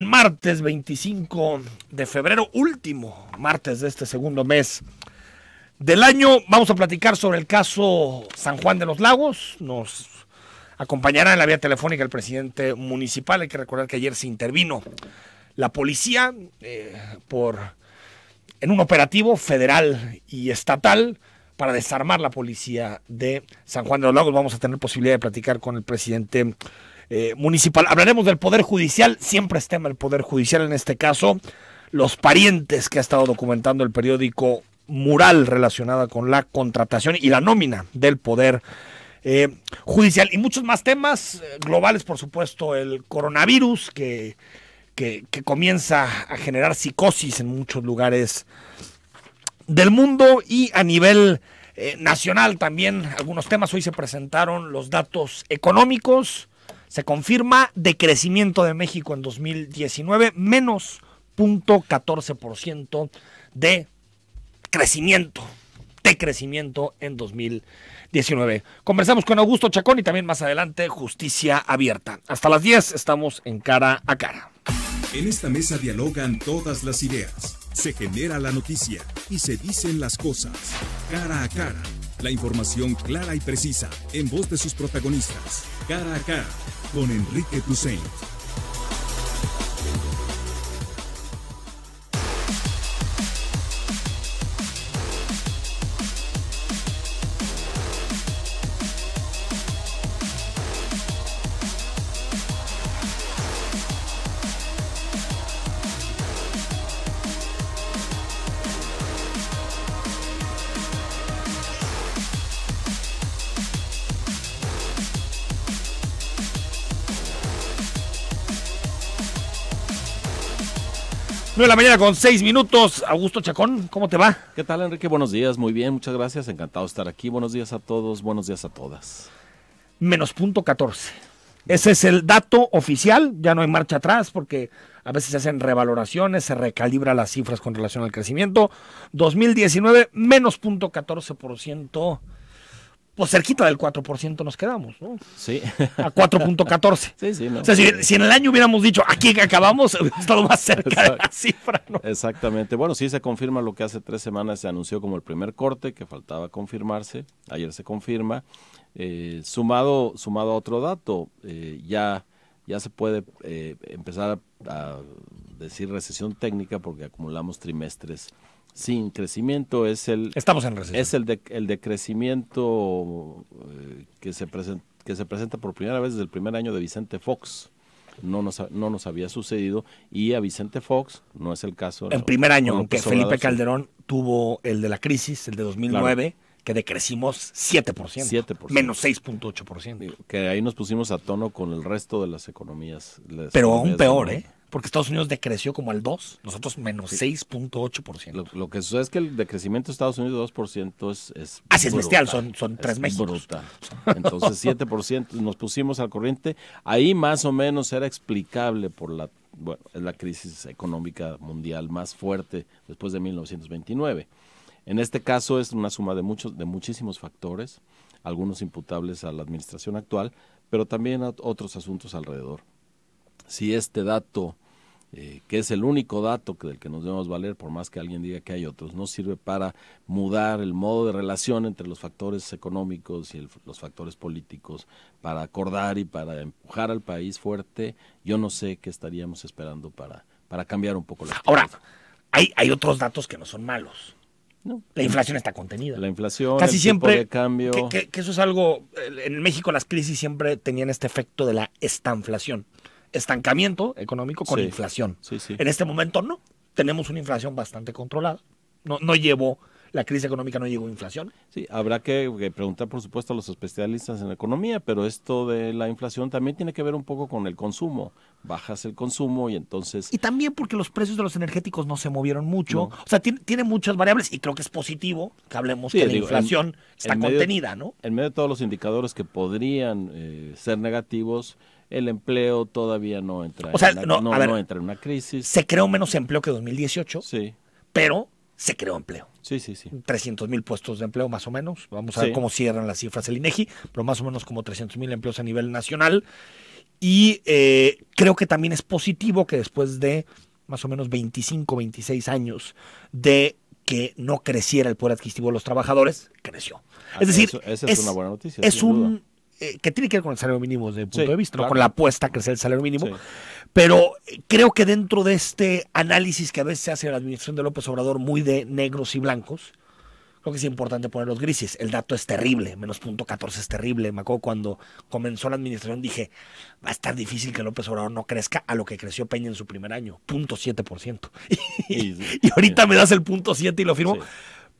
Martes 25 de febrero, último martes de este segundo mes del año. Vamos a platicar sobre el caso San Juan de los Lagos. Nos acompañará en la vía telefónica el presidente municipal. Hay que recordar que ayer se intervino la policía en un operativo federal y estatal para desarmar la policía de San Juan de los Lagos. Vamos a tener posibilidad de platicar con el presidente municipal. Hablaremos del Poder Judicial, siempre es tema el Poder Judicial en este caso, los parientes que ha estado documentando el periódico Mural relacionada con la contratación y la nómina del Poder Judicial y muchos más temas globales, por supuesto, el coronavirus que comienza a generar psicosis en muchos lugares del mundo y a nivel nacional también algunos temas. Hoy se presentaron los datos económicos. Se confirma decrecimiento de México en 2019, menos 0.14% de crecimiento en 2019. Conversamos con Augusto Chacón y también más adelante Justicia Abierta. Hasta las 10 estamos en Cara a Cara. En esta mesa dialogan todas las ideas, se genera la noticia y se dicen las cosas. Cara a Cara, la información clara y precisa en voz de sus protagonistas. Cara a Cara, con Enrique Tucent. De la mañana con 6 minutos. Augusto Chacón, ¿cómo te va? ¿Qué tal, Enrique? Buenos días, muy bien, muchas gracias, encantado de estar aquí. Buenos días a todos, buenos días a todas. Menos 0.14. Ese es el dato oficial, ya no hay marcha atrás porque a veces se hacen revaloraciones, se recalibra las cifras con relación al crecimiento. 2019, menos 0.14%. Pues cerquita del 4% nos quedamos, ¿no? Sí. A 4.14. Sí, no. O sea, si en el año hubiéramos dicho aquí que acabamos, hubiéramos estado más cerca de la cifra, ¿no? Exactamente. Bueno, sí se confirma lo que hace 3 semanas se anunció como el primer corte, que faltaba confirmarse. Ayer se confirma. Sumado a otro dato, ya se puede empezar a decir recesión técnica porque acumulamos trimestres sin crecimiento. Estamos en recesión. Es el decrecimiento que se presenta por primera vez desde el primer año de Vicente Fox. No nos había sucedido y a Vicente Fox no es el caso. El primer año, aunque Felipe Calderón tuvo el de la crisis, el de 2009, claro, que decrecimos 7%, menos 6.8%. Que ahí nos pusimos a tono con el resto de las economías. Pero aún peor, porque Estados Unidos decreció como al 2%, nosotros menos 6.8%. Lo que sucede es que el decrecimiento de Estados Unidos 2% es es bestial, son 3 Méxicos. Brutal. Entonces 7% nos pusimos al corriente. Ahí más o menos era explicable por es la crisis económica mundial más fuerte después de 1929. En este caso es una suma de muchísimos factores, algunos imputables a la administración actual, pero también a otros asuntos alrededor. Si este dato, que es el único dato del que nos debemos valer, por más que alguien diga que hay otros, no sirve para mudar el modo de relación entre los factores económicos y los factores políticos, para acordar y para empujar al país fuerte, yo no sé qué estaríamos esperando para cambiar un poco la actividad. Ahora, hay otros datos que no son malos. No. La inflación está contenida. La inflación, casi el siempre, tipo de cambio. Que eso es algo, en México las crisis siempre tenían este efecto de la estanflación. Estancamiento económico con inflación. Sí. En este momento no. Tenemos una inflación bastante controlada. La crisis económica no llevó a inflación. Sí, habrá que preguntar, por supuesto, a los especialistas en economía, pero esto de la inflación también tiene que ver un poco con el consumo. Bajas el consumo y entonces... Y también porque los precios de los energéticos no se movieron mucho. No. O sea, tiene muchas variables y creo que es positivo que hablemos que la inflación está contenida, ¿no? En medio de todos los indicadores que podrían ser negativos, el empleo todavía no entra, entra en una crisis. Se creó menos empleo que 2018, sí, pero se creó empleo. Sí. 300,000 puestos de empleo más o menos. Vamos a ver cómo cierran las cifras el INEGI, pero más o menos como 300,000 empleos a nivel nacional. Y creo que también es positivo que después de más o menos 25, 26 años de que no creciera el poder adquisitivo de los trabajadores, creció. Es decir, esa es una buena noticia. Es un que tiene que ver con el salario mínimo desde mi punto de vista, claro. ¿no? Con la apuesta a crecer el salario mínimo. Pero creo que dentro de este análisis que a veces se hace en la administración de López Obrador, muy de negros y blancos, creo que es importante poner los grises. El dato es terrible, menos .14 es terrible. Me acuerdo cuando comenzó la administración dije, va a estar difícil que López Obrador no crezca a lo que creció Peña en su primer año, 0.7%. Y ahorita me das el 0.7 y lo firmo. Sí.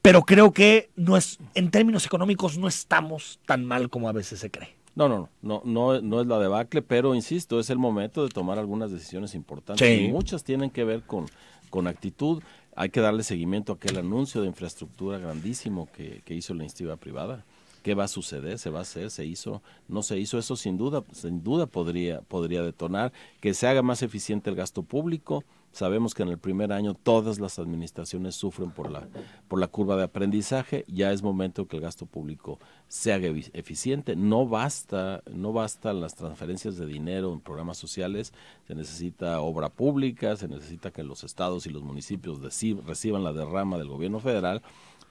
Pero creo que no es, en términos económicos no estamos tan mal como a veces se cree. No es la debacle, pero insisto, es el momento de tomar algunas decisiones importantes. Sí. Y muchas tienen que ver con actitud. Hay que darle seguimiento a aquel anuncio de infraestructura grandísimo que hizo la iniciativa privada. ¿Qué va a suceder? ¿Se va a hacer? ¿Se hizo? ¿No se hizo? Eso sin duda podría detonar. Que se haga más eficiente el gasto público. Sabemos que en el primer año todas las administraciones sufren por la curva de aprendizaje. Ya es momento que el gasto público se haga eficiente. No basta las transferencias de dinero en programas sociales. Se necesita obra pública, se necesita que los estados y los municipios reciban la derrama del gobierno federal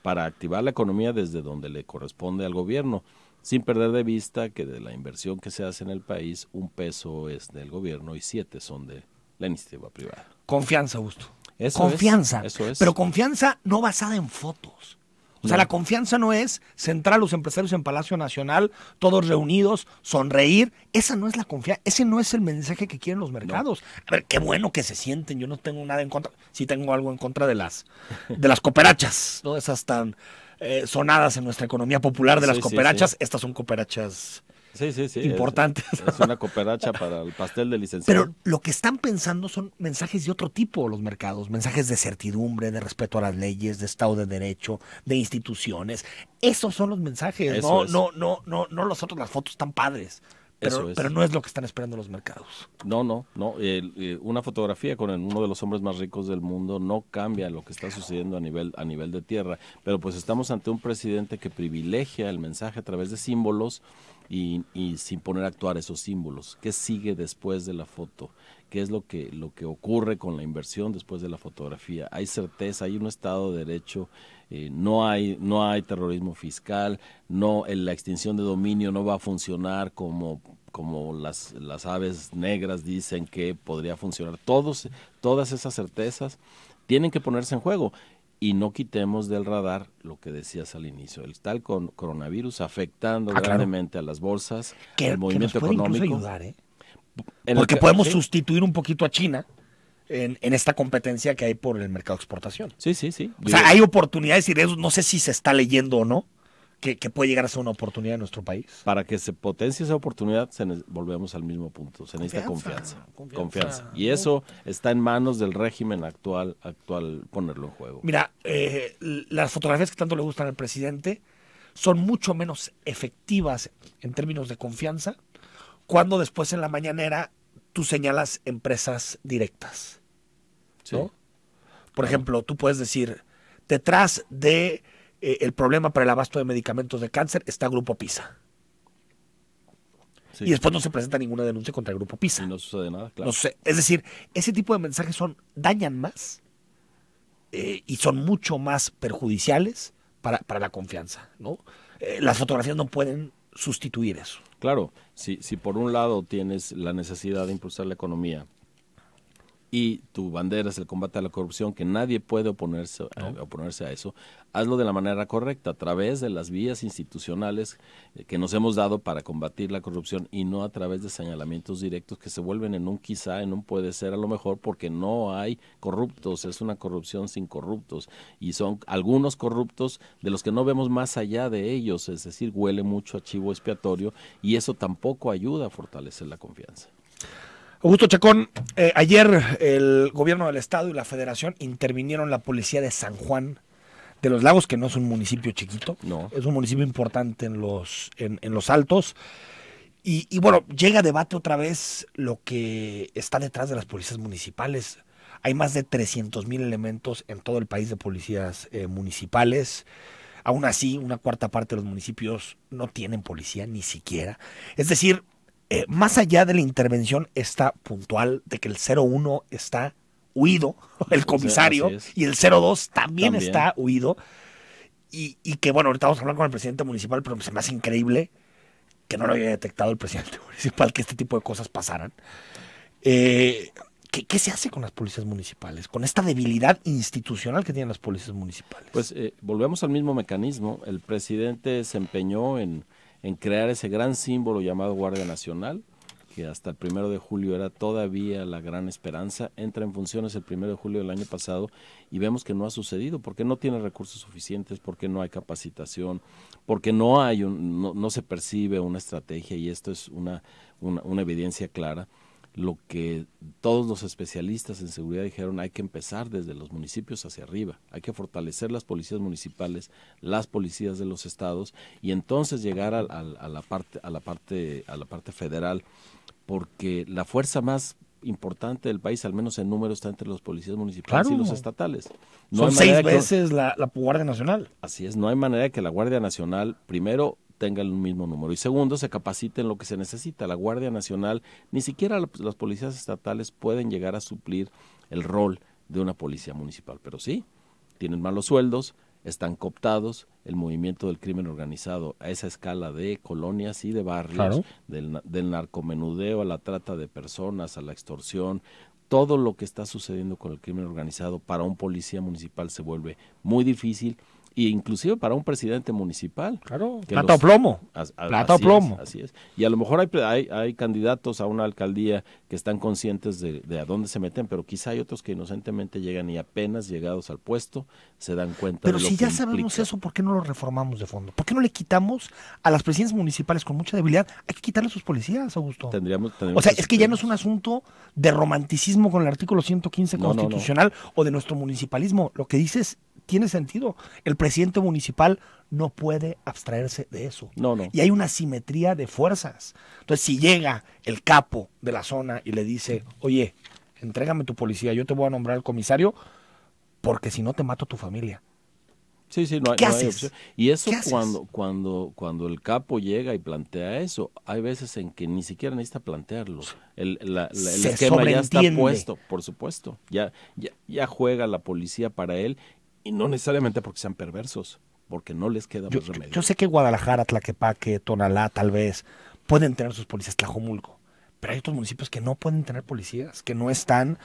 para activar la economía desde donde le corresponde al gobierno, sin perder de vista que de la inversión que se hace en el país, 1 peso es del gobierno y 7 son de la iniciativa privada. Confianza, Augusto. Eso es. Pero confianza no basada en fotos. O sea, la confianza no es sentar a los empresarios en Palacio Nacional, todos reunidos, sonreír. Esa no es la confianza, ese no es el mensaje que quieren los mercados. No. A ver, qué bueno que se sienten, yo no tengo nada en contra, sí tengo algo en contra de las cooperachas, ¿no? Esas tan sonadas en nuestra economía popular de las cooperachas, estas son cooperachas importantes. Es una cooperacha para el pastel de licenciado. Pero lo que están pensando son mensajes de otro tipo los mercados, mensajes de certidumbre, de respeto a las leyes, de Estado de Derecho, de instituciones. Esos son los mensajes, no los otros, las fotos están padres. Pero no es lo que están esperando los mercados. No. Una fotografía con uno de los hombres más ricos del mundo no cambia lo que está sucediendo a nivel de tierra. Pero pues estamos ante un presidente que privilegia el mensaje a través de símbolos y sin poner a actuar esos símbolos. ¿Qué sigue después de la foto? ¿Qué es lo que ocurre con la inversión después de la fotografía? Hay certeza, hay un Estado de Derecho, no hay terrorismo fiscal, la extinción de dominio no va a funcionar como las aves negras dicen que podría funcionar. Todas esas certezas tienen que ponerse en juego. Y no quitemos del radar lo que decías al inicio, el tal coronavirus afectando grandemente a las bolsas, el movimiento económico. Ayudar, porque podemos sustituir un poquito a China en esta competencia que hay por el mercado de exportación. Sí. O sea, hay oportunidades y de eso no sé si se está leyendo o no, que puede llegar a ser una oportunidad en nuestro país. Para que se potencie esa oportunidad, volvemos al mismo punto. Se necesita confianza. Y eso está en manos del régimen actual ponerlo en juego. Mira, las fotografías que tanto le gustan al presidente son mucho menos efectivas en términos de confianza cuando después en la mañanera tú señalas empresas directas, ¿no? Sí. Por ejemplo, tú puedes decir, detrás de el problema para el abasto de medicamentos de cáncer está Grupo PISA. Sí. Y después no se presenta ninguna denuncia contra el Grupo PISA. Y no sucede nada, claro. Es decir, ese tipo de mensajes dañan más y son mucho más perjudiciales para la confianza, ¿no? Las fotografías no pueden sustituir eso. Claro, si por un lado tienes la necesidad de impulsar la economía y tu bandera es el combate a la corrupción, que nadie puede oponerse a eso, hazlo de la manera correcta, a través de las vías institucionales que nos hemos dado para combatir la corrupción y no a través de señalamientos directos que se vuelven en un quizá, en un puede ser a lo mejor, porque no hay corruptos, es una corrupción sin corruptos y son algunos corruptos de los que no vemos más allá de ellos, es decir, huele mucho a chivo expiatorio y eso tampoco ayuda a fortalecer la confianza. Augusto Chacón, ayer el gobierno del estado y la federación intervinieron la policía de San Juan de los Lagos, que no es un municipio chiquito, no. Es un municipio importante en los Altos. Y bueno, llega a debate otra vez lo que está detrás de las policías municipales. Hay más de 300,000 elementos en todo el país de policías municipales. Aún así, una cuarta parte de los municipios no tienen policía, ni siquiera. Es decir, más allá de la intervención esta puntual de que el 01 está huido, el comisario, y el 02 también está huido, y que bueno, ahorita vamos a hablar con el presidente municipal, pero se me hace increíble que no lo haya detectado el presidente municipal que este tipo de cosas pasaran. ¿Qué se hace con las policías municipales? Con esta debilidad institucional que tienen las policías municipales. Pues volvemos al mismo mecanismo. El presidente se empeñó en crear ese gran símbolo llamado Guardia Nacional, que hasta el 1 de julio era todavía la gran esperanza. Entra en funciones el 1 de julio del año pasado y vemos que no ha sucedido, porque no tiene recursos suficientes, porque no hay capacitación, porque no se percibe una estrategia, y esto es una evidencia clara. Lo que todos los especialistas en seguridad dijeron, hay que empezar desde los municipios hacia arriba, hay que fortalecer las policías municipales, las policías de los estados, y entonces llegar a la parte federal, porque la fuerza más importante del país, al menos en número, está entre los policías municipales y los estatales. Son 6 veces la Guardia Nacional. Así es, no hay manera de que la Guardia Nacional, primero, tenga el mismo número, y segundo, se capacite en lo que se necesita. La Guardia Nacional, ni siquiera las policías estatales pueden llegar a suplir el rol de una policía municipal, pero sí, tienen malos sueldos, están cooptados, el movimiento del crimen organizado a esa escala de colonias y de barrios, del narcomenudeo a la trata de personas, a la extorsión, todo lo que está sucediendo con el crimen organizado para un policía municipal se vuelve muy difícil, y inclusive para un presidente municipal. Claro, plata o plomo. Plata o plomo. Así es. Y a lo mejor hay candidatos a una alcaldía que están conscientes de a dónde se meten, pero quizá hay otros que inocentemente llegan y apenas llegados al puesto se dan cuenta pero de lo si que ya sabemos implica. eso, ¿por qué no lo reformamos de fondo? ¿Por qué no le quitamos a las presidencias municipales con mucha debilidad? Hay que quitarle a sus policías, Augusto. Tendríamos o sea, es que ya no es un asunto de romanticismo con el artículo 115 constitucional o de nuestro municipalismo. Lo que dices tiene sentido. El presidente municipal no puede abstraerse de eso. No. Y hay una simetría de fuerzas. Entonces, si llega el capo de la zona y le dice, oye, entrégame tu policía, yo te voy a nombrar al comisario, porque si no te mato a tu familia. Sí, no ¿Qué hay haces? opción. Y eso ¿Qué haces? cuando el capo llega y plantea eso, hay veces en que ni siquiera necesita plantearlo. El esquema ya está puesto, por supuesto. Ya juega la policía para él, y no necesariamente porque sean perversos, porque no les queda más remedio. Yo sé que Guadalajara, Tlaquepaque, Tonalá, tal vez, pueden tener sus policías, Tlajomulco, pero hay otros municipios que no pueden tener policías, que no están,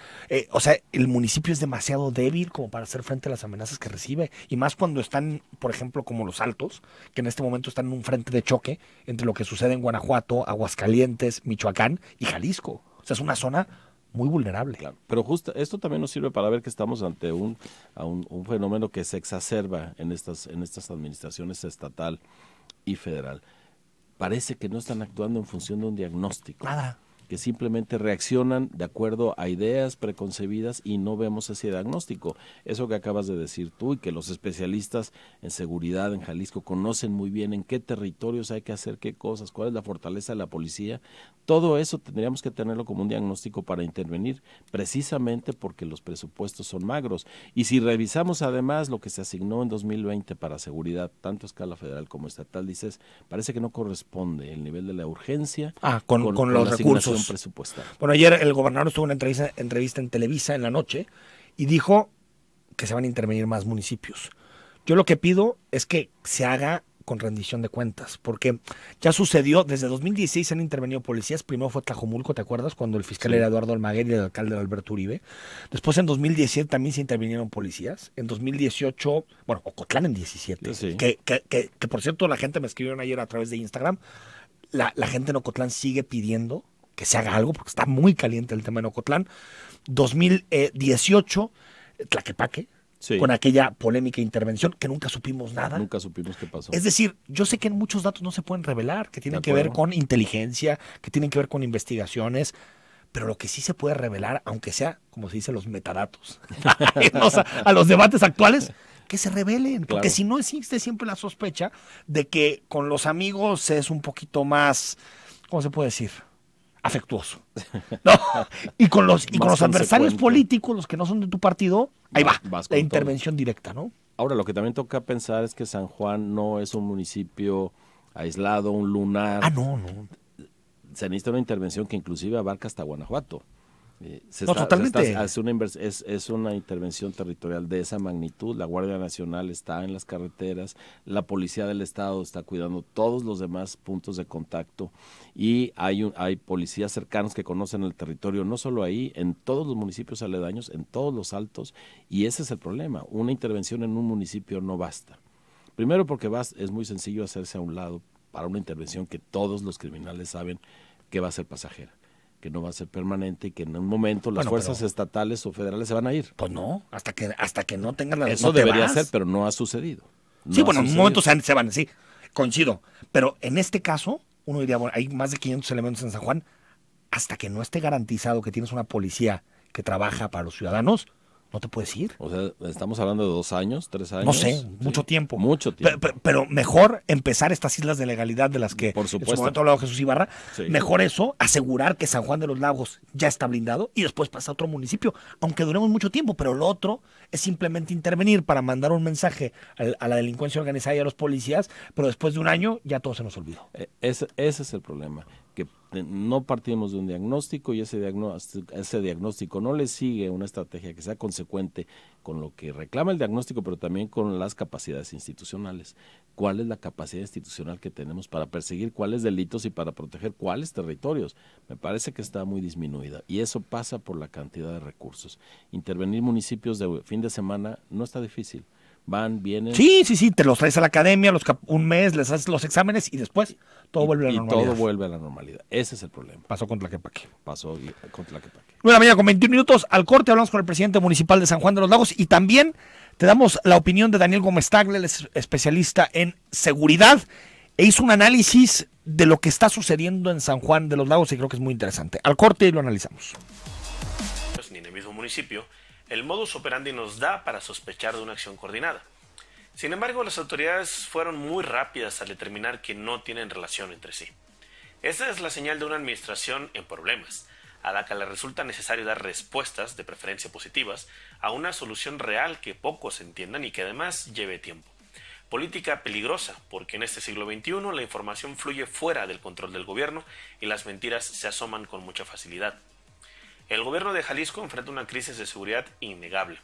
o sea, el municipio es demasiado débil como para hacer frente a las amenazas que recibe, y más cuando están, por ejemplo, como Los Altos, que en este momento están en un frente de choque entre lo que sucede en Guanajuato, Aguascalientes, Michoacán y Jalisco. O sea, es una zona muy vulnerable. Claro, pero justo esto también nos sirve para ver que estamos ante un fenómeno que se exacerba en estas administraciones estatal y federal. Parece que no están actuando en función de un diagnóstico. Nada. Que simplemente reaccionan de acuerdo a ideas preconcebidas y no vemos ese diagnóstico. Eso que acabas de decir tú, y que los especialistas en seguridad en Jalisco conocen muy bien en qué territorios hay que hacer qué cosas, cuál es la fortaleza de la policía, todo eso tendríamos que tenerlo como un diagnóstico para intervenir, precisamente porque los presupuestos son magros. Y si revisamos además lo que se asignó en 2020 para seguridad, tanto a escala federal como estatal, dices, parece que no corresponde el nivel de la urgencia con los recursos presupuestal. Bueno, ayer el gobernador estuvo en una entrevista en Televisa en la noche y dijo que se van a intervenir más municipios. Yo lo que pido es que se haga con rendición de cuentas, porque ya sucedió, desde 2016 han intervenido policías, primero fue Tlajomulco, ¿te acuerdas? Cuando el fiscal era Eduardo Almaguer y el alcalde era Alberto Uribe. Después en 2017 también se intervinieron policías. En 2018, bueno, Ocotlán en 17, sí. que por cierto la gente me escribieron ayer a través de Instagram, la gente en Ocotlán sigue pidiendo que se haga algo, porque está muy caliente el tema en Ocotlán. 2018, Tlaquepaque, con aquella polémica intervención que nunca supimos nada. Nunca supimos qué pasó. Es decir, yo sé que muchos datos no se pueden revelar, que tienen que ver con inteligencia, que tienen que ver con investigaciones, pero lo que sí se puede revelar, aunque sea, como se dice, los metadatos, a los debates actuales, que se revelen, porque si no existe siempre la sospecha de que con los amigos es un poquito más, ¿cómo se puede decir?, afectuoso. ¿No? Y con los adversarios políticos, los que no son de tu partido, ahí va la intervención directa, ¿no? Ahora, lo que también toca pensar es que San Juan no es un municipio aislado, un lunar. No. se necesita una intervención que inclusive abarca hasta Guanajuato. Totalmente. Es una intervención territorial de esa magnitud. La Guardia Nacional está en las carreteras, la Policía del Estado está cuidando todos los demás puntos de contacto y hay policías cercanos que conocen el territorio, no solo ahí, en todos los municipios aledaños, en todos los altos, y ese es el problema. Una intervención en un municipio no basta. Primero porque es muy sencillo hacerse a un lado para una intervención que todos los criminales saben que va a ser pasajera, que no va a ser permanente y que en un momento las fuerzas estatales o federales se van a ir. Pues no, hasta que no tengan la... Eso debería ser, pero no ha sucedido. En un momento se van, sí, coincido. Pero en este caso, uno diría, bueno, hay más de 500 elementos en San Juan, hasta que no esté garantizado que tienes una policía que trabaja para los ciudadanos, no te puedes ir. O sea, estamos hablando de 2 años, 3 años. No sé, mucho tiempo. Mucho tiempo. Pero mejor empezar estas islas de legalidad de las que por supuesto en su momento ha hablado Jesús Ibarra. Sí. Mejor eso, asegurar que San Juan de los Lagos ya está blindado y después pasa a otro municipio, aunque duremos mucho tiempo. Pero lo otro es simplemente intervenir para mandar un mensaje a la delincuencia organizada y a los policías, pero después de un año ya todo se nos olvidó. Ese es el problema, que no partimos de un diagnóstico y ese diagnóstico no le sigue una estrategia que sea consecuente con lo que reclama el diagnóstico, pero también con las capacidades institucionales. ¿Cuál es la capacidad institucional que tenemos para perseguir cuáles delitos y para proteger cuáles territorios? Me parece que está muy disminuida y eso pasa por la cantidad de recursos. Intervenir municipios de fin de semana no está difícil. Van, vienen. Sí, te los traes a la academia, un mes, les haces los exámenes y después todo vuelve a la normalidad. Y todo vuelve a la normalidad. Ese es el problema. Pasó con Tlaquepaque. 9:00 con 21 minutos. Al corte hablamos con el presidente municipal de San Juan de los Lagos y también te damos la opinión de Daniel Gómez Tagle, él es especialista en seguridad e hizo un análisis de lo que está sucediendo en San Juan de los Lagos y creo que es muy interesante. Al corte y lo analizamos. Ni en el mismo municipio, el modus operandi nos da para sospechar de una acción coordinada. Sin embargo, las autoridades fueron muy rápidas al determinar que no tienen relación entre sí. Esta es la señal de una administración en problemas, a la que le resulta necesario dar respuestas, de preferencia positivas, a una solución real que pocos entiendan y que además lleve tiempo. Política peligrosa, porque en este siglo XXI la información fluye fuera del control del gobierno y las mentiras se asoman con mucha facilidad. El gobierno de Jalisco enfrenta una crisis de seguridad innegable.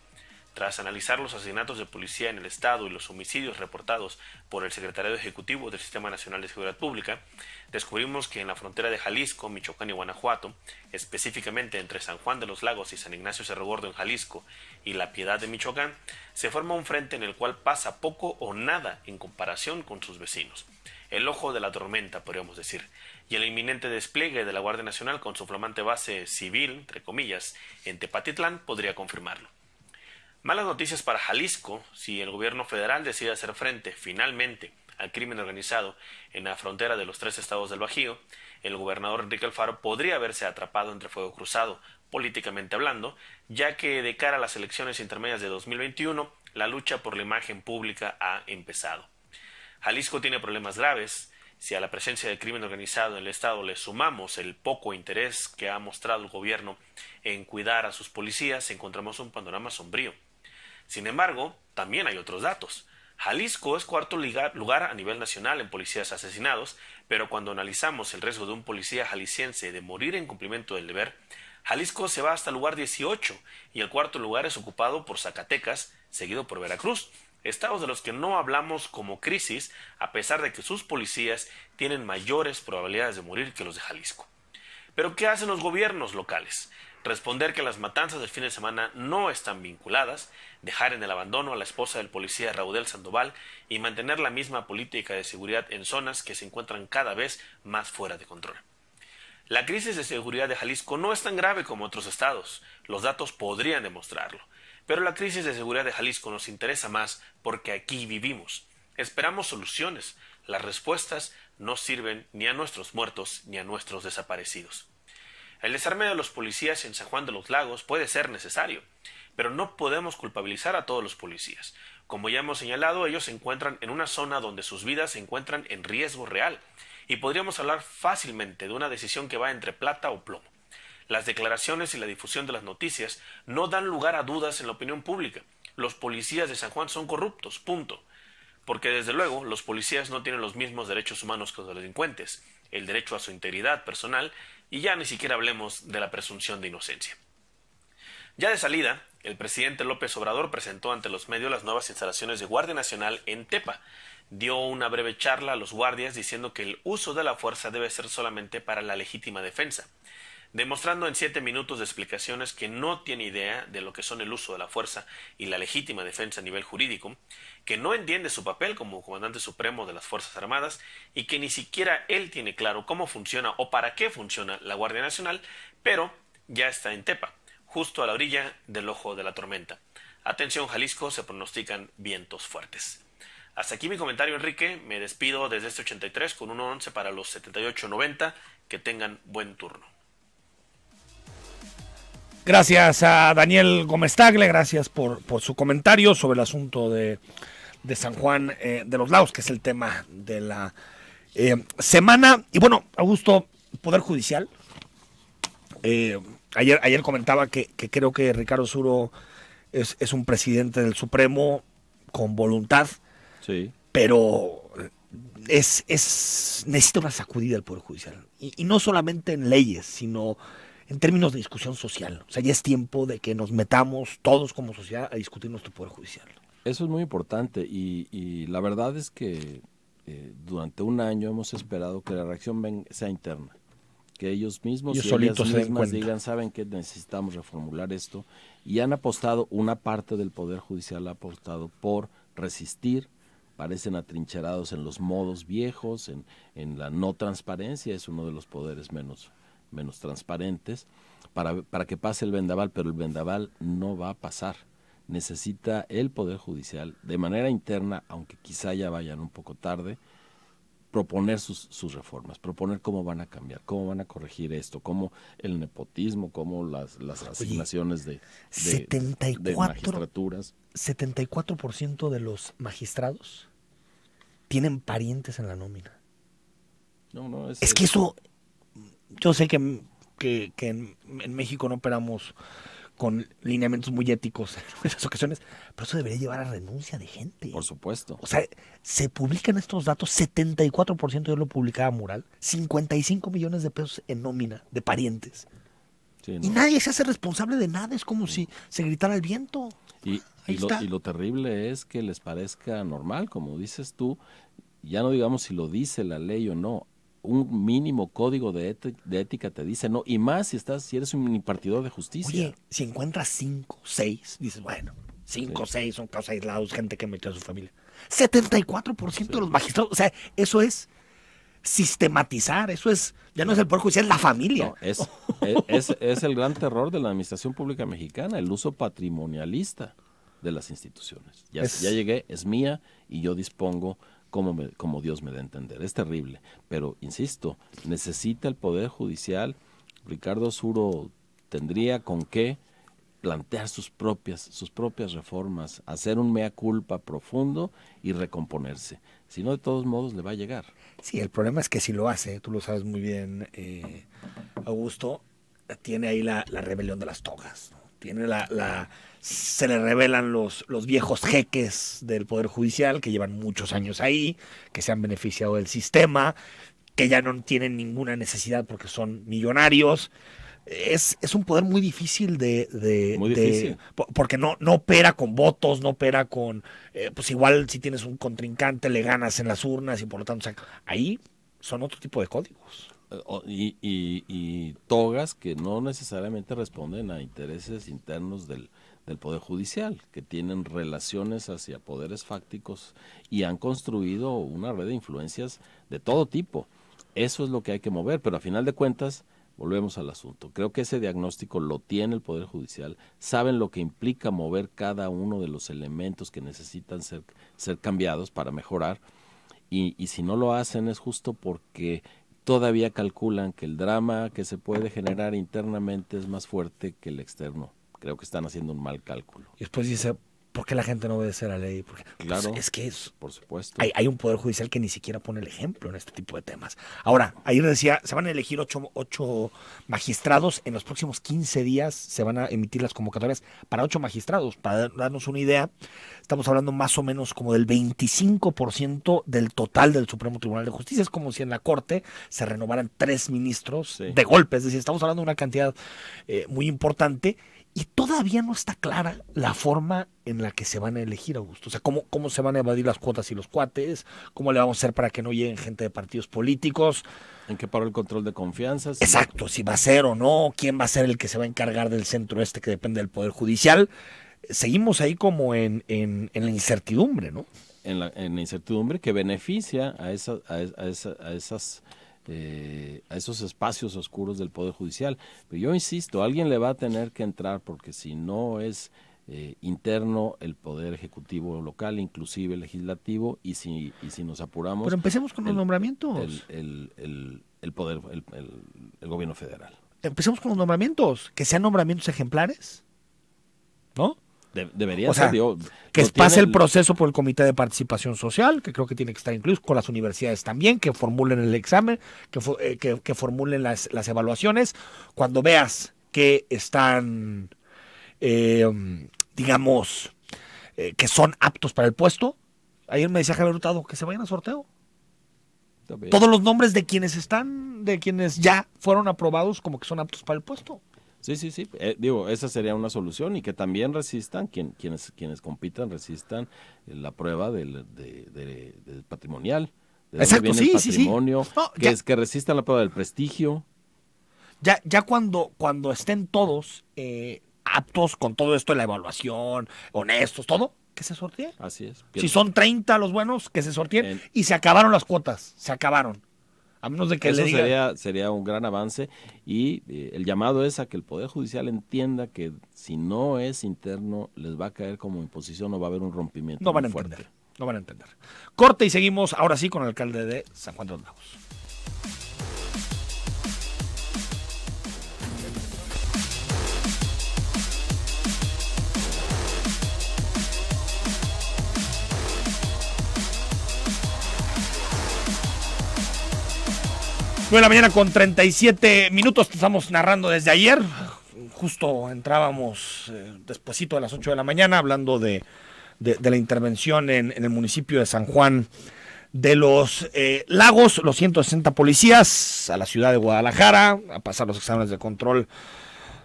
Tras analizar los asesinatos de policía en el estado y los homicidios reportados por el secretario ejecutivo del Sistema Nacional de Seguridad Pública, descubrimos que en la frontera de Jalisco, Michoacán y Guanajuato, específicamente entre San Juan de los Lagos y San Ignacio Cerro Gordo en Jalisco y La Piedad de Michoacán, se forma un frente en el cual pasa poco o nada en comparación con sus vecinos. El ojo de la tormenta, podríamos decir, y el inminente despliegue de la Guardia Nacional con su flamante base civil, entre comillas, en Tepatitlán podría confirmarlo. Malas noticias para Jalisco si el gobierno federal decide hacer frente, finalmente, al crimen organizado en la frontera de los 3 estados del Bajío. El gobernador Enrique Alfaro podría verse atrapado entre fuego cruzado, políticamente hablando, ya que de cara a las elecciones intermedias de 2021, la lucha por la imagen pública ha empezado. Jalisco tiene problemas graves. Si a la presencia del crimen organizado en el estado le sumamos el poco interés que ha mostrado el gobierno en cuidar a sus policías, encontramos un panorama sombrío. Sin embargo, también hay otros datos. Jalisco es 4º lugar a nivel nacional en policías asesinados, pero cuando analizamos el riesgo de un policía jalisciense de morir en cumplimiento del deber, Jalisco se va hasta el lugar 18 y el 4º lugar es ocupado por Zacatecas, seguido por Veracruz. Estados de los que no hablamos como crisis, a pesar de que sus policías tienen mayores probabilidades de morir que los de Jalisco. ¿Pero qué hacen los gobiernos locales? Responder que las matanzas del fin de semana no están vinculadas, dejar en el abandono a la esposa del policía Raudel Sandoval y mantener la misma política de seguridad en zonas que se encuentran cada vez más fuera de control. La crisis de seguridad de Jalisco no es tan grave como otros estados, los datos podrían demostrarlo. Pero la crisis de seguridad de Jalisco nos interesa más porque aquí vivimos. Esperamos soluciones. Las respuestas no sirven ni a nuestros muertos ni a nuestros desaparecidos. El desarme de los policías en San Juan de los Lagos puede ser necesario, pero no podemos culpabilizar a todos los policías. Como ya hemos señalado, ellos se encuentran en una zona donde sus vidas se encuentran en riesgo real, y podríamos hablar fácilmente de una decisión que va entre plata o plomo. Las declaraciones y la difusión de las noticias no dan lugar a dudas en la opinión pública. Los policías de San Juan son corruptos, punto. Porque desde luego los policías no tienen los mismos derechos humanos que los delincuentes. el derecho a su integridad personal y ya ni siquiera hablemos de la presunción de inocencia. Ya de salida, el presidente López Obrador presentó ante los medios las nuevas instalaciones de Guardia Nacional en Tepa. Dio una breve charla a los guardias diciendo que el uso de la fuerza debe ser solamente para la legítima defensa, demostrando en 7 minutos de explicaciones que no tiene idea de lo que son el uso de la fuerza y la legítima defensa a nivel jurídico, que no entiende su papel como comandante supremo de las Fuerzas Armadas y que ni siquiera él tiene claro cómo funciona o para qué funciona la Guardia Nacional, pero ya está en Tepa, justo a la orilla del ojo de la tormenta. Atención Jalisco, se pronostican vientos fuertes. Hasta aquí mi comentario, Enrique. Me despido desde este 83 con 1-11 para los 78-90. Que tengan buen turno. Gracias a Daniel Gómez Tagle, gracias por su comentario sobre el asunto de San Juan de los Lagos, que es el tema de la semana. Y bueno, Augusto, Poder Judicial. Ayer comentaba que creo que Ricardo Suro es un presidente del Supremo con voluntad, sí, pero necesita una sacudida del Poder Judicial. Y no solamente en leyes, sino en términos de discusión social. O sea, ya es tiempo de que nos metamos todos como sociedad a discutir nuestro Poder Judicial. Eso es muy importante y la verdad es que durante un año hemos esperado que la reacción sea interna, que ellos mismos y ellas mismas digan, saben que necesitamos reformular esto, y han apostado, una parte del Poder Judicial ha apostado por resistir, parecen atrincherados en los modos viejos, en la no transparencia, es uno de los poderes menos transparentes, para que pase el vendaval, pero el vendaval no va a pasar. Necesita el Poder Judicial, de manera interna, aunque quizá ya vayan un poco tarde, proponer sus reformas, proponer cómo van a cambiar, cómo van a corregir esto, cómo el nepotismo, cómo las asignaciones de magistraturas. 74% de los magistrados tienen parientes en la nómina. Es que eso, yo sé que en México no operamos con lineamientos muy éticos en muchas ocasiones, pero eso debería llevar a renuncia de gente. Por supuesto. O sea, se publican estos datos, 74% yo lo publicaba Mural, 55 millones de pesos en nómina de parientes. Sí, ¿no? Y nadie se hace responsable de nada, es como si se gritara al viento. Y lo terrible es que les parezca normal, como dices tú, ya no digamos si lo dice la ley o no, un mínimo código de ética te dice no, y más si eres un impartidor de justicia. Oye, si encuentras 5, 6, dices, bueno, 5 o 6 son casos aislados, gente que metió a su familia. 74% de los magistrados, o sea, eso es sistematizar, eso es, ya no es el Poder Judicial, es la familia. No, es el gran terror de la administración pública mexicana, el uso patrimonialista de las instituciones. Ya llegué, es mía y yo dispongo como Dios me da a entender. Es terrible, pero insisto, necesita el Poder Judicial. Ricardo Suro tendría con qué plantear sus propias reformas, hacer un mea culpa profundo y recomponerse. Si no, de todos modos le va a llegar. Sí, el problema es que si lo hace, tú lo sabes muy bien, Augusto, tiene ahí la rebelión de las togas, ¿no? Tiene se le revelan los viejos jeques del Poder Judicial que llevan muchos años ahí, que se han beneficiado del sistema, que ya no tienen ninguna necesidad porque son millonarios. Es un poder muy difícil porque no opera con votos, no opera con, pues igual si tienes un contrincante le ganas en las urnas y por lo tanto, o sea, ahí son otro tipo de códigos. Y togas que no necesariamente responden a intereses internos del Poder Judicial, que tienen relaciones hacia poderes fácticos y han construido una red de influencias de todo tipo. Eso es lo que hay que mover, pero a final de cuentas, volvemos al asunto. Creo que ese diagnóstico lo tiene el Poder Judicial, saben lo que implica mover cada uno de los elementos que necesitan ser cambiados para mejorar, y si no lo hacen es justo porque todavía calculan que el drama que se puede generar internamente es más fuerte que el externo. Creo que están haciendo un mal cálculo. Y después dice, ¿Por qué la gente no obedece a la ley? Porque, Claro, pues, es que por supuesto. hay un poder judicial que ni siquiera pone el ejemplo en este tipo de temas. Ahora, ayer decía, se van a elegir ocho magistrados. En los próximos 15 días se van a emitir las convocatorias para 8 magistrados. Para darnos una idea, estamos hablando más o menos como del 25% del total del Supremo Tribunal de Justicia. Es como si en la Corte se renovaran 3 ministros de golpe. Es decir, estamos hablando de una cantidad muy importante. Y todavía no está clara la forma en la que se van a elegir, Augusto. O sea, cómo se van a evadir las cuotas y los cuates, cómo le vamos a hacer para que no lleguen gente de partidos políticos. ¿En qué paró el control de confianza? Exacto, si va a ser o no, quién va a ser el que se va a encargar del centro que depende del Poder Judicial. Seguimos ahí como en la incertidumbre, ¿no? En la incertidumbre que beneficia a esos espacios oscuros del Poder Judicial. Pero yo insisto, alguien le va a tener que entrar, porque si no es interno el Poder Ejecutivo local, inclusive el Legislativo, y si nos apuramos... Pero empecemos con los nombramientos. El Gobierno Federal. Empecemos con los nombramientos, que sean nombramientos ejemplares, ¿no? Debería ser, ser, que pase el proceso por el Comité de Participación Social, que creo que tiene que estar incluido, con las universidades también, que formulen el examen, que formulen las evaluaciones. Cuando veas que están, digamos, que son aptos para el puesto, ayer me decía Javier Hurtado, que se vayan a sorteo. Todos los nombres de quienes ya fueron aprobados como que son aptos para el puesto. Sí. Esa sería una solución, y que también resistan, quienes compitan, resistan la prueba del patrimonial. De Exacto, viene el patrimonio, sí. No, que resistan la prueba del prestigio. Ya cuando estén todos aptos con todo esto de la evaluación, honestos, todo, que se sorteen. Así es. Si son 30 los buenos, que se sorteen. Y se acabaron las cuotas, se acabaron. A menos de que eso le diga... sería un gran avance, y el llamado es a que el Poder Judicial entienda que si no es interno les va a caer como imposición, o va a haber un rompimiento. No van a entender. Corte y seguimos ahora sí con el alcalde de San Juan de los Lagos. Nueve de la mañana con 37 minutos, estamos narrando desde ayer, justo entrábamos despuesito de las 8 de la mañana hablando de la intervención en el municipio de San Juan de los Lagos, los 160 policías a la ciudad de Guadalajara a pasar los exámenes de control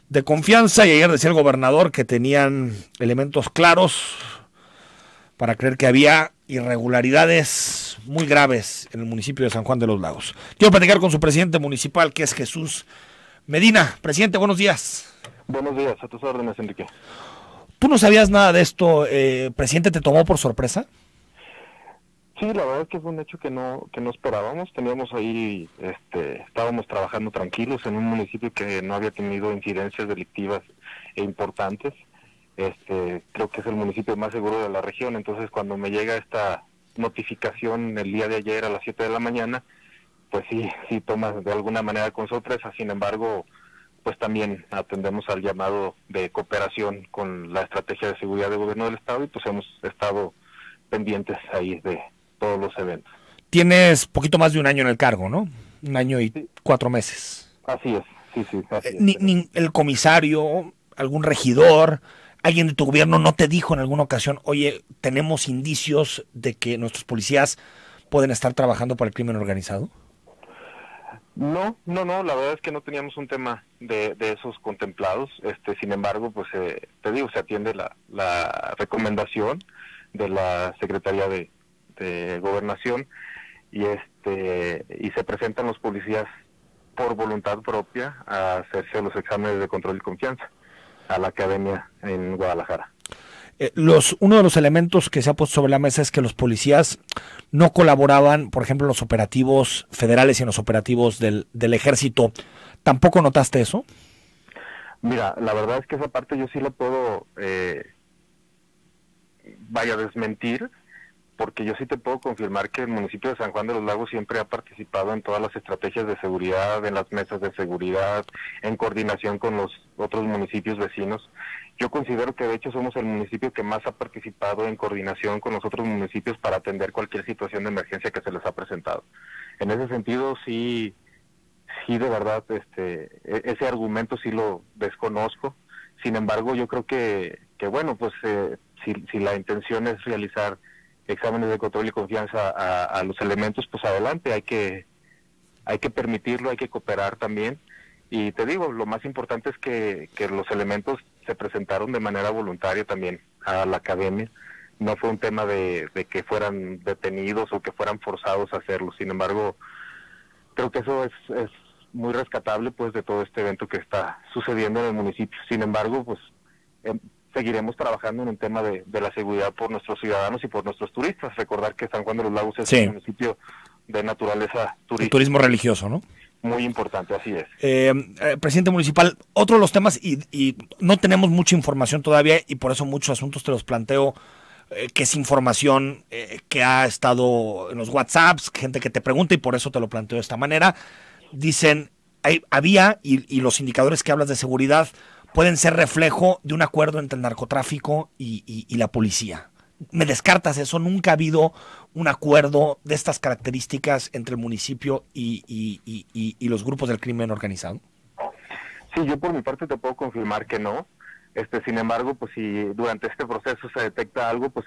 de confianza, y ayer decía el gobernador que tenían elementos claros para creer que había irregularidades muy graves en el municipio de San Juan de los Lagos. Quiero platicar con su presidente municipal, que es Jesús Medina. Presidente, buenos días. Buenos días, a tus órdenes, Enrique. ¿Tú no sabías nada de esto, presidente? ¿Te tomó por sorpresa? Sí, la verdad es que fue un hecho que no esperábamos. Teníamos ahí, estábamos trabajando tranquilos en un municipio que no había tenido incidencias delictivas e importantes. Creo que es el municipio más seguro de la región. Entonces, cuando me llega esta notificación el día de ayer a las 7 de la mañana, pues sí tomas de alguna manera con sorpresa. Sin embargo, pues también atendemos al llamado de cooperación con la estrategia de seguridad del gobierno del estado, y pues hemos estado pendientes ahí de todos los eventos. Tienes poquito más de un año en el cargo, ¿no? 1 año y 4 meses. Así es, sí, así es. Ni el comisario, algún regidor, alguien de tu gobierno no te dijo en alguna ocasión, oye, tenemos indicios de que nuestros policías pueden estar trabajando para el crimen organizado? No, la verdad es que no teníamos un tema de esos contemplados. Sin embargo, pues te digo, se atiende la recomendación de la Secretaría de Gobernación, y se presentan los policías por voluntad propia a hacerse los exámenes de control y confianza a la academia en Guadalajara. Uno de los elementos que se ha puesto sobre la mesa es que los policías no colaboraban, por ejemplo, en los operativos federales y en los operativos del ejército. ¿Tampoco notaste eso? Mira, la verdad es que esa parte yo sí la puedo desmentir, porque yo sí te puedo confirmar que el municipio de San Juan de los Lagos siempre ha participado en todas las estrategias de seguridad, en las mesas de seguridad, en coordinación con los otros municipios vecinos, Yo considero que de hecho somos el municipio que más ha participado en coordinación con los otros municipios para atender cualquier situación de emergencia que se les ha presentado. En ese sentido, sí de verdad, ese argumento sí lo desconozco. Sin embargo, yo creo que bueno, pues si la intención es realizar exámenes de control y confianza a los elementos, pues adelante, hay que permitirlo, hay que cooperar también. Y te digo, lo más importante es que los elementos se presentaron de manera voluntaria también a la academia. No fue un tema de que fueran detenidos o que fueran forzados a hacerlo. Sin embargo, creo que eso es muy rescatable pues de todo este evento que está sucediendo en el municipio. Sin embargo, pues seguiremos trabajando en el tema de la seguridad por nuestros ciudadanos y por nuestros turistas. Recordar que San Juan de los Lagos es un municipio de naturaleza turística. El turismo religioso, ¿no? Muy importante, así es. Presidente municipal, otro de los temas, y no tenemos mucha información todavía, y por eso muchos asuntos te los planteo, que es información que ha estado en los WhatsApps, gente que te pregunta, y por eso te lo planteo de esta manera. Dicen, había, y los indicadores que hablas de seguridad pueden ser reflejo de un acuerdo entre el narcotráfico y la policía. ¿Me descartas eso? ¿Nunca ha habido un acuerdo de estas características entre el municipio y los grupos del crimen organizado? Sí, yo por mi parte te puedo confirmar que no. Sin embargo, pues si durante este proceso se detecta algo, pues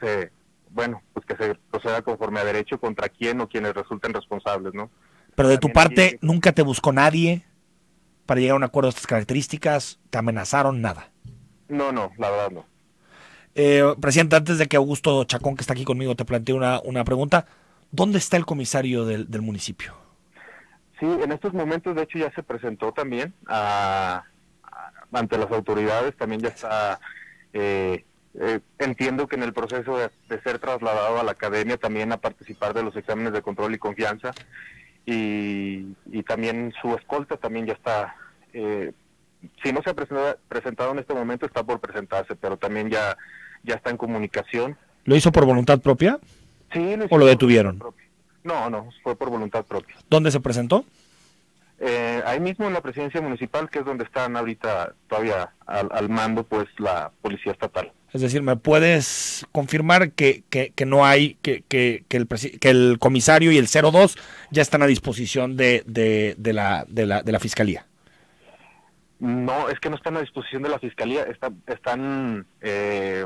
bueno, pues que se proceda conforme a derecho contra quién o quienes resulten responsables, ¿no? Pero de tu parte, ¿nunca te buscó nadie para llegar a un acuerdo de estas características? ¿Te amenazaron? Nada. No, la verdad no. Presidente, antes de que Augusto Chacón, que está aquí conmigo, te plantee una pregunta, ¿dónde está el comisario del municipio? Sí, en estos momentos de hecho ya se presentó también ante las autoridades, también ya está, entiendo que en el proceso de ser trasladado a la academia también a participar de los exámenes de control y confianza, y también su escolta también ya está, si no se ha presentado en este momento, está por presentarse, pero también ya está en comunicación. ¿Lo hizo por voluntad propia? Sí. ¿O lo detuvieron? No, fue por voluntad propia. ¿Dónde se presentó? Ahí mismo en la presidencia municipal, que es donde están ahorita todavía al mando pues la policía estatal. Es decir, ¿me puedes confirmar que no hay, que el comisario y el 02 ya están a disposición de la fiscalía? No, es que no están a disposición de la fiscalía, están,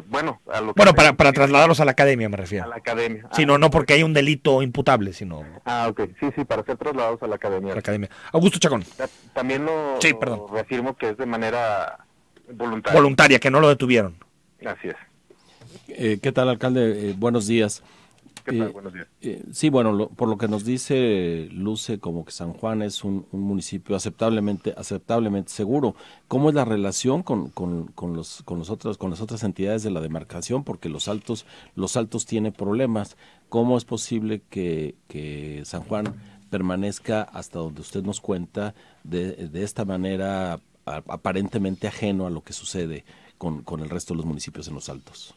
bueno, a lo que... Bueno, para trasladarlos a la academia me refiero. A la academia. Sí, no porque hay un delito imputable, sino... Ok, sí, para ser trasladados a la academia. Augusto Chacón. También lo reafirmo que es de manera voluntaria. Voluntaria, que no lo detuvieron. Así es. ¿Qué tal, alcalde? Buenos días. ¿Qué tal? Buenos días. Sí, bueno, por lo que nos dice, luce como que San Juan es un municipio aceptablemente seguro. ¿Cómo es la relación con las otras entidades de la demarcación? Porque Los Altos tiene problemas. ¿Cómo es posible que San Juan permanezca, hasta donde usted nos cuenta, de esta manera aparentemente ajeno a lo que sucede con el resto de los municipios en Los Altos?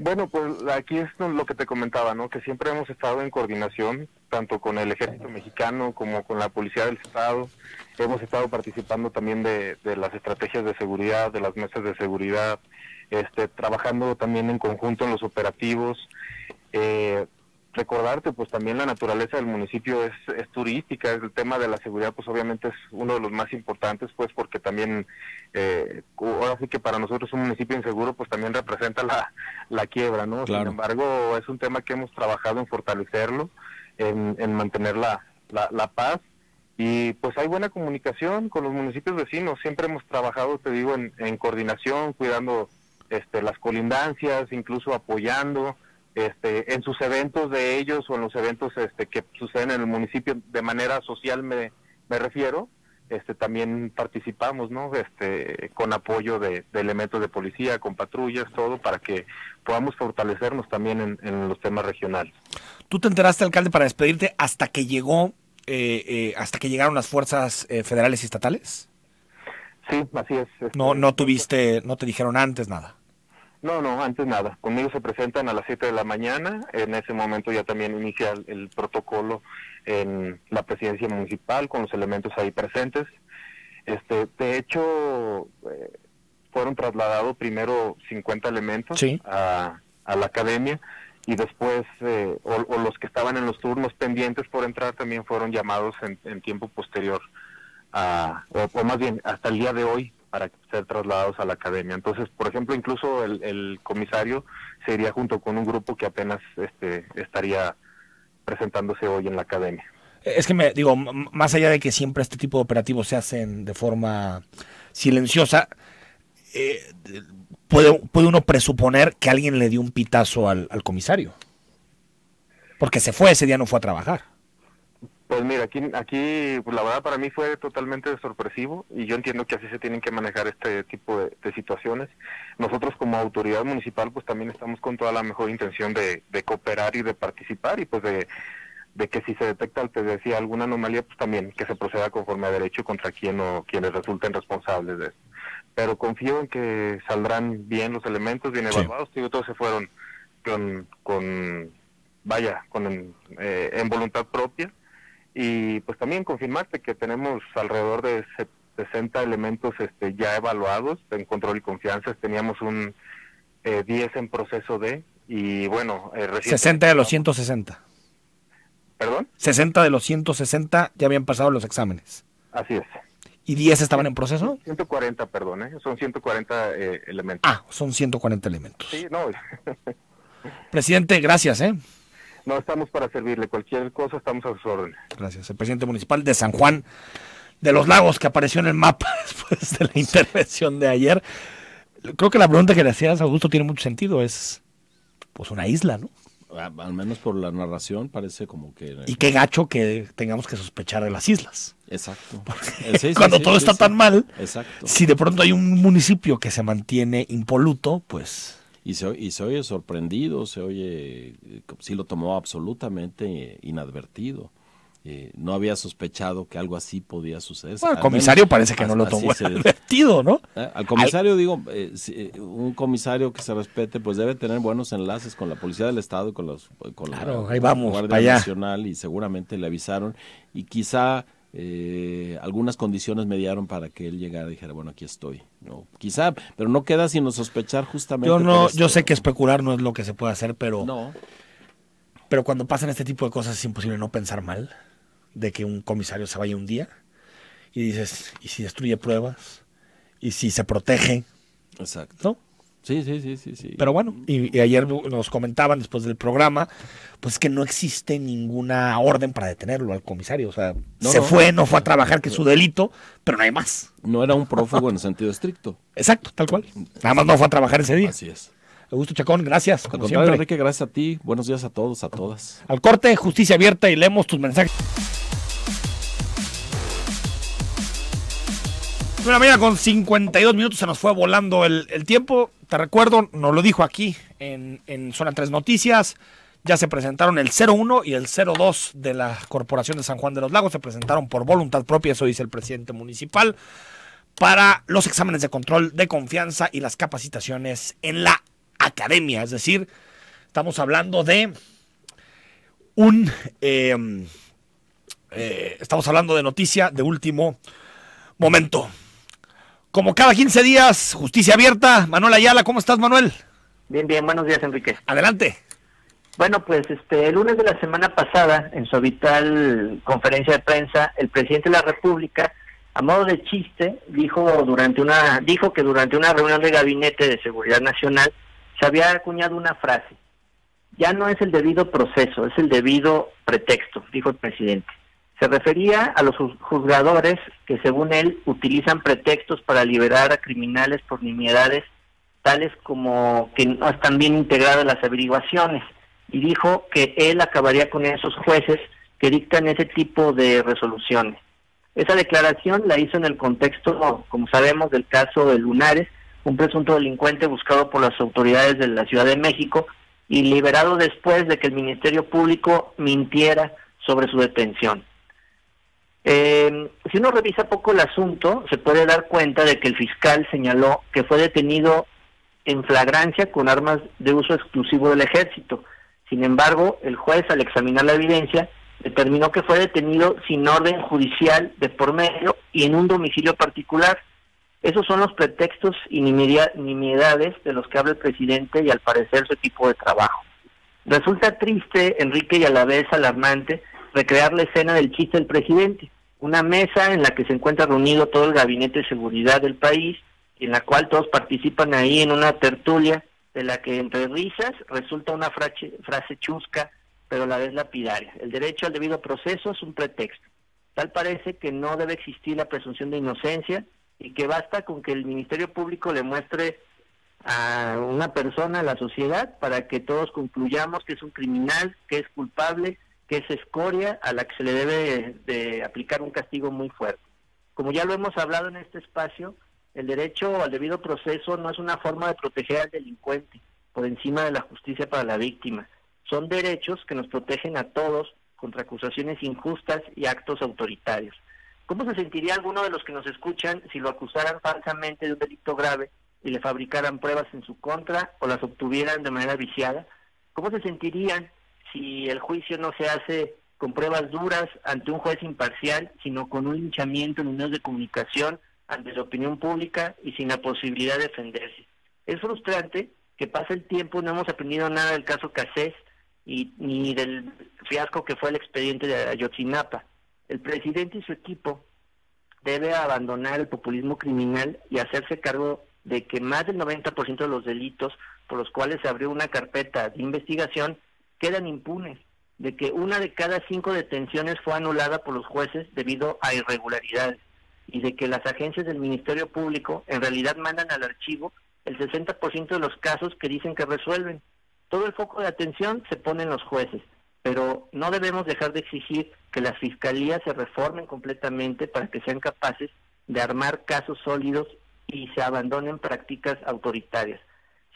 Bueno, pues aquí es lo que te comentaba, ¿no? Que siempre hemos estado en coordinación, tanto con el Ejército Mexicano como con la Policía del Estado. Hemos estado participando también de las estrategias de seguridad, de las mesas de seguridad, trabajando también en conjunto en los operativos. Recordarte, pues también la naturaleza del municipio es turística, el tema de la seguridad pues obviamente es uno de los más importantes, pues porque también, ahora sí que para nosotros un municipio inseguro pues también representa la quiebra, ¿no? Claro. Sin embargo, es un tema que hemos trabajado en fortalecerlo, en mantener la paz, y pues hay buena comunicación con los municipios vecinos, siempre hemos trabajado, te digo, en coordinación, cuidando las colindancias, incluso apoyando, en sus eventos de ellos o en los eventos que suceden en el municipio de manera social me refiero, también participamos, ¿no? Con apoyo de elementos de policía, con patrullas, todo para que podamos fortalecernos también en los temas regionales. ¿Tú te enteraste, alcalde, para despedirte hasta que llegaron las fuerzas federales y estatales? Sí, así es. No te dijeron antes nada. No, antes nada. Conmigo se presentan a las 7 de la mañana. En ese momento ya también inicia el protocolo en la presidencia municipal con los elementos ahí presentes. De hecho, fueron trasladados primero 50 elementos Sí. a la academia, y después o los que estaban en los turnos pendientes por entrar también fueron llamados en tiempo posterior o más bien hasta el día de hoy para ser trasladados a la academia. Entonces, por ejemplo, incluso el comisario se iría junto con un grupo que apenas estaría presentándose hoy en la academia. Es que más allá de que siempre este tipo de operativos se hacen de forma silenciosa, puede uno presuponer que alguien le dio un pitazo al comisario. Porque se fue, ese día no fue a trabajar. Pues mira, aquí pues la verdad para mí fue totalmente sorpresivo, y yo entiendo que así se tienen que manejar este tipo de situaciones. Nosotros como autoridad municipal pues también estamos con toda la mejor intención de cooperar y de participar, y pues de que si se detecta, te decía, alguna anomalía, pues también que se proceda conforme a derecho contra quienes resulten responsables de esto. Pero confío en que saldrán bien los elementos, bien evaluados. Sí. Todos se fueron en voluntad propia. Y pues también confirmarte que tenemos alrededor de 60 elementos ya evaluados en control y confianza. Teníamos 10 en proceso y bueno... 60 de los 160. ¿Perdón? 60 de los 160 ya habían pasado los exámenes. Así es. ¿Y 10 estaban en proceso? 140, perdón, son 140 elementos. Son 140 elementos. Sí, no. Presidente, gracias, No, estamos para servirle. Cualquier cosa estamos a sus órdenes. Gracias. El presidente municipal de San Juan de los Lagos, que apareció en el mapa después de la intervención de ayer. Creo que la pregunta que le hacías, Augusto, tiene mucho sentido. Es pues una isla, ¿no? Al menos por la narración parece como que... Y qué gacho que tengamos que sospechar de las islas. Exacto. Cuando todo está tan mal, exacto. Si de pronto hay un municipio que se mantiene impoluto, pues... Y se oye sorprendido, se oye, sí lo tomó absolutamente inadvertido. No había sospechado que algo así podía suceder. Bueno, el comisario parece que no lo tomó inadvertido, ¿no? Al comisario, un comisario que se respete, pues debe tener buenos enlaces con la Policía del Estado y con ahí vamos, la Guardia Nacional, y seguramente le avisaron, y quizá algunas condiciones mediaron para que él llegara y dijera, bueno, aquí estoy, no, quizá, pero no queda sino sospechar justamente. Yo sé que especular no es lo que se puede hacer, pero cuando pasan este tipo de cosas es imposible no pensar mal de que un comisario se vaya un día y dices, ¿y si destruye pruebas? ¿Y si se protege? Exacto. ¿No? Sí. Pero bueno, y ayer nos comentaban después del programa, pues que no existe ninguna orden para detenerlo al comisario. O sea, no fue a trabajar, que es su delito, pero no hay más. No era un prófugo en el sentido estricto. Exacto, tal cual. Nada más no fue a trabajar ese día. Así es. Augusto Chacón, gracias. Al contrario, siempre. Enrique, gracias a ti. Buenos días a todos, a todas. Al corte, Justicia Abierta, y leemos tus mensajes. 9:52 se nos fue volando el tiempo. Te recuerdo, nos lo dijo aquí en Zona 3 Noticias, ya se presentaron el 01 y el 02 de la Corporación de San Juan de los Lagos, se presentaron por voluntad propia, eso dice el presidente municipal, para los exámenes de control de confianza y las capacitaciones en la academia. Es decir, estamos hablando de estamos hablando de noticia de último momento. Como cada 15 días, Justicia Abierta. Manuel Ayala, ¿cómo estás, Manuel? Bien, buenos días, Enrique. Adelante. Bueno, pues el lunes de la semana pasada, en su habitual conferencia de prensa, el presidente de la República, a modo de chiste, dijo que durante una reunión de gabinete de seguridad nacional se había acuñado una frase: ya no es el debido proceso, es el debido pretexto, dijo el presidente. Se refería a los juzgadores que, según él, utilizan pretextos para liberar a criminales por nimiedades tales como que no están bien integradas las averiguaciones, y dijo que él acabaría con esos jueces que dictan ese tipo de resoluciones. Esa declaración la hizo en el contexto, como sabemos, del caso de Lunares, un presunto delincuente buscado por las autoridades de la Ciudad de México y liberado después de que el Ministerio Público mintiera sobre su detención. Si uno revisa poco el asunto, se puede dar cuenta de que el fiscal señaló que fue detenido en flagrancia con armas de uso exclusivo del ejército. Sin embargo, el juez, al examinar la evidencia, determinó que fue detenido sin orden judicial de por medio y en un domicilio particular. Esos son los pretextos y nimiedades de los que habla el presidente y al parecer su equipo de trabajo. Resulta triste, Enrique, y a la vez alarmante, recrear la escena del chiste del presidente. Una mesa en la que se encuentra reunido todo el gabinete de seguridad del país, en la cual todos participan ahí en una tertulia, de la que entre risas resulta una frase chusca, pero a la vez lapidaria. El derecho al debido proceso es un pretexto. Tal parece que no debe existir la presunción de inocencia y que basta con que el Ministerio Público le muestre a una persona, a la sociedad, para que todos concluyamos que es un criminal, que es culpable, que es escoria a la que se le debe de aplicar un castigo muy fuerte. Como ya lo hemos hablado en este espacio, el derecho al debido proceso no es una forma de proteger al delincuente por encima de la justicia para la víctima. Son derechos que nos protegen a todos contra acusaciones injustas y actos autoritarios. ¿Cómo se sentiría alguno de los que nos escuchan si lo acusaran falsamente de un delito grave y le fabricaran pruebas en su contra o las obtuvieran de manera viciada? ¿Cómo se sentirían si el juicio no se hace con pruebas duras ante un juez imparcial, sino con un linchamiento en los medios de comunicación, ante la opinión pública y sin la posibilidad de defenderse? Es frustrante que pase el tiempo, no hemos aprendido nada del caso Cassés ni del fiasco que fue el expediente de Ayotzinapa. El presidente y su equipo debe abandonar el populismo criminal y hacerse cargo de que más del 90% de los delitos por los cuales se abrió una carpeta de investigación quedan impunes, de que 1 de cada 5 detenciones fue anulada por los jueces debido a irregularidades, y de que las agencias del Ministerio Público en realidad mandan al archivo el 60% de los casos que dicen que resuelven. Todo el foco de atención se pone en los jueces, pero no debemos dejar de exigir que las fiscalías se reformen completamente para que sean capaces de armar casos sólidos y se abandonen prácticas autoritarias.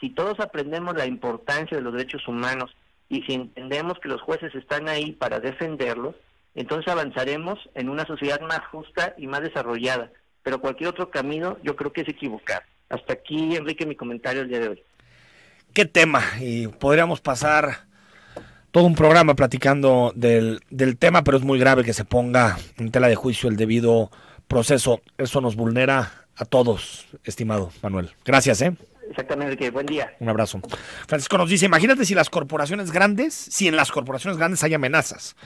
Si todos aprendemos la importancia de los derechos humanos y si entendemos que los jueces están ahí para defenderlos, entonces avanzaremos en una sociedad más justa y más desarrollada. Pero cualquier otro camino yo creo que es equivocar. Hasta aquí, Enrique, mi comentario el día de hoy. ¿Qué tema? Y podríamos pasar todo un programa platicando del tema, pero es muy grave que se ponga en tela de juicio el debido proceso. Eso nos vulnera a todos, estimado Manuel. Gracias, Exactamente, Enrique. Buen día. Un abrazo. Francisco nos dice, imagínate si en las corporaciones grandes hay amenazas.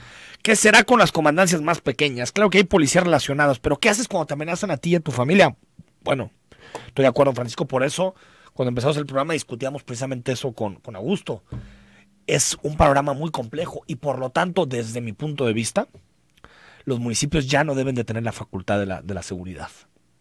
¿Qué será con las comandancias más pequeñas? Claro que hay policías relacionados, pero ¿qué haces cuando te amenazan a ti y a tu familia? Bueno, estoy de acuerdo, Francisco, por eso cuando empezamos el programa discutíamos precisamente eso con Augusto. Es un panorama muy complejo y por lo tanto, desde mi punto de vista, los municipios ya no deben de tener la facultad de la seguridad.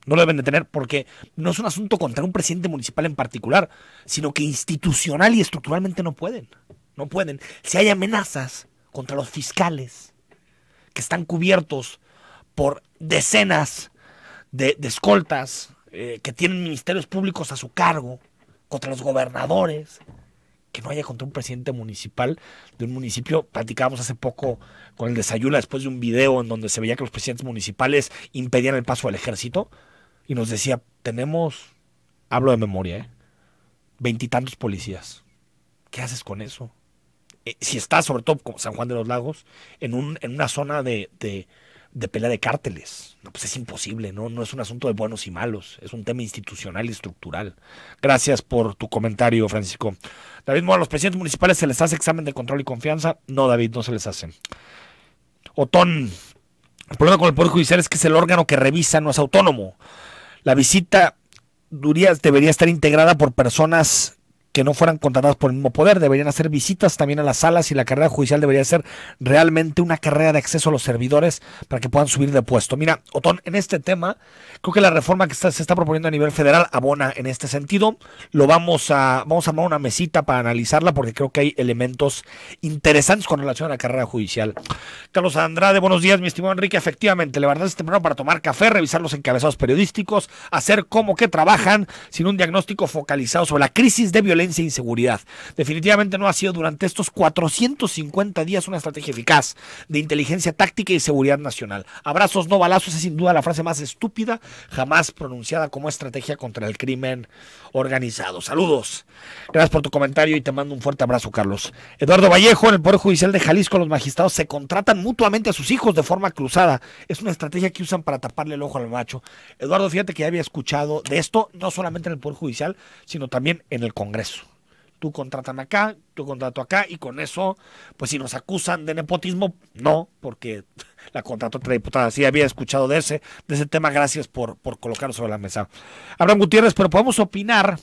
No lo deben de tener porque no es un asunto contra un presidente municipal en particular, sino que institucional y estructuralmente no pueden. No pueden. Si hay amenazas contra los fiscales que están cubiertos por decenas de escoltas que tienen ministerios públicos a su cargo, contra los gobernadores, que no haya contra un presidente municipal de un municipio. Platicábamos hace poco con el de Sayula después de un video en donde se veía que los presidentes municipales impedían el paso del ejército y nos decía, hablo de memoria, 20 y tantos policías. ¿Qué haces con eso? Si estás, sobre todo como San Juan de los Lagos, en una zona de pelea de cárteles, no, pues es imposible, no es un asunto de buenos y malos, es un tema institucional y estructural. Gracias por tu comentario, Francisco. David Mora, ¿a los presidentes municipales se les hace examen de control y confianza? No, David, no se les hace. Otón, el problema con el Poder Judicial es que es el órgano que revisa, no es autónomo. La visita debería estar integrada por personas que no fueran contratadas por el mismo poder, deberían hacer visitas también a las salas y la carrera judicial debería ser realmente una carrera de acceso a los servidores para que puedan subir de puesto. Mira, Otón, en este tema, creo que la reforma que se está proponiendo a nivel federal abona en este sentido. Vamos a armar una mesita para analizarla porque creo que hay elementos interesantes con relación a la carrera judicial. Carlos Andrade, buenos días, mi estimado Enrique. Efectivamente, levantarse temprano para tomar café, revisar los encabezados periodísticos, hacer cómo que trabajan sin un diagnóstico focalizado sobre la crisis de violencia violencia e inseguridad. Definitivamente no ha sido durante estos 450 días una estrategia eficaz de inteligencia táctica y seguridad nacional. Abrazos, no balazos, es sin duda la frase más estúpida jamás pronunciada como estrategia contra el crimen organizado. Saludos. Gracias por tu comentario y te mando un fuerte abrazo, Carlos. Eduardo Vallejo, en el Poder Judicial de Jalisco, los magistrados se contratan mutuamente a sus hijos de forma cruzada. Es una estrategia que usan para taparle el ojo al macho. Eduardo, fíjate que ya había escuchado de esto, no solamente en el Poder Judicial, sino también en el Congreso. Tú contratan acá, tú contrato acá, y con eso, pues si nos acusan de nepotismo, no, porque la contrató otra diputada. Sí, había escuchado de ese tema. Gracias por colocarlo sobre la mesa. Abraham Gutiérrez, pero podemos opinar.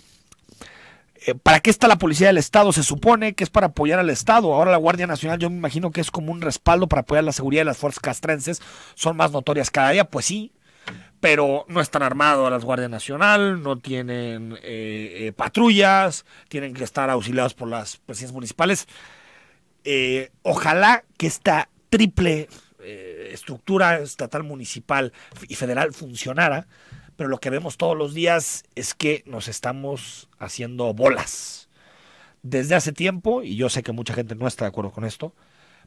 ¿Para qué está la Policía del Estado? Se supone que es para apoyar al Estado. Ahora la Guardia Nacional, yo me imagino que es como un respaldo para apoyar la seguridad de las fuerzas castrenses. Son más notorias cada día, pues sí, pero no están armados las Guardia Nacional, no tienen patrullas, tienen que estar auxiliados por las presidencias municipales. Ojalá que esta triple estructura estatal, municipal y federal funcionara, pero lo que vemos todos los días es que nos estamos haciendo bolas. Desde hace tiempo, y yo sé que mucha gente no está de acuerdo con esto,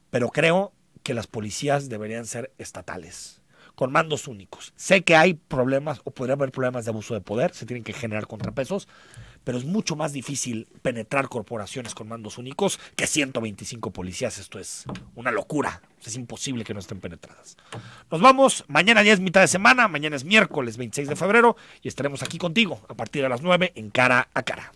pero creo que las policías deberían ser estatales, con mandos únicos. Sé que hay problemas, o podría haber problemas de abuso de poder, se tienen que generar contrapesos, pero es mucho más difícil penetrar corporaciones con mandos únicos que 125 policías. Esto es una locura. Es imposible que no estén penetradas. Nos vamos. Mañana ya es mitad de semana. Mañana es miércoles 26 de febrero y estaremos aquí contigo a partir de las 9 en Cara a Cara.